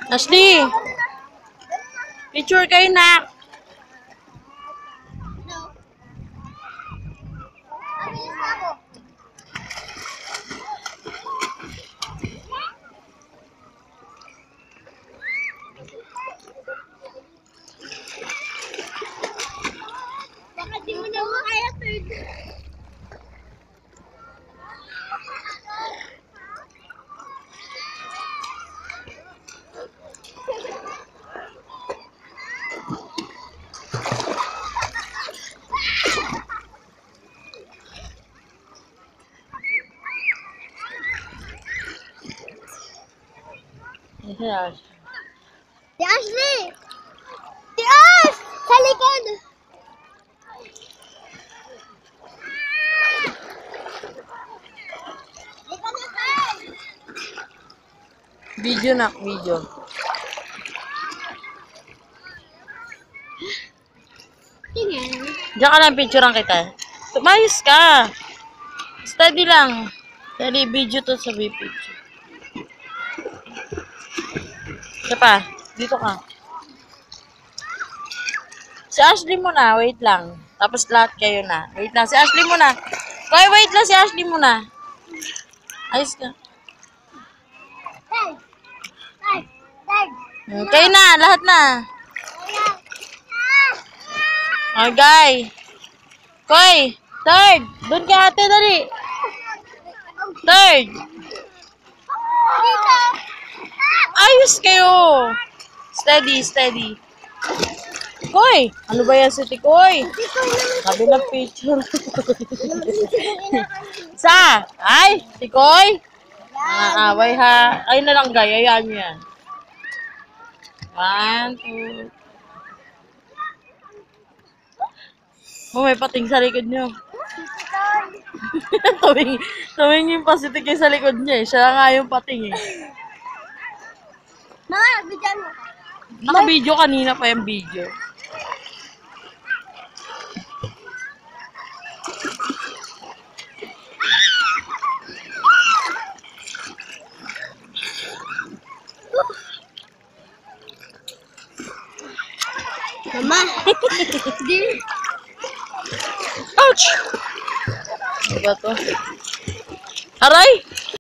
Ashley! Picture kayo na! Baka di mo na makaya third. Yes. Si Ashley! Si Ash! Sa likod! Likod na sir! Video na, video. Tingnan. Diyan ka lang, picturean kita. Tumayos ka. Steady lang. Steady, video to sa picture. Isa pa, dito ka. Si Ashley muna, wait lang. Tapos lahat kayo na. Wait lang, si Ashley muna. Koy, wait lang, si Ashley muna. Ayos ka. Third! Third! Third! Kayo na, lahat na. Okay. Koy, third. Doon ka ate, dali. Third. Dito! Ayos kayo. Steady, steady. Koy, ano ba yan si Tikoy? Sabi ng picture. Sa, ay, Tikoy. Away ha. Ay na lang gaya, yan yan. 1, 2. Oh, may pating sa likod nyo. Tumingin pa si Tikoy sa likod niya eh. Siya nga yung pating eh. Mga, bigyan mo. Naka-video kanina pa yung video. Mama! Di. Ouch! Ano ba to? Aray!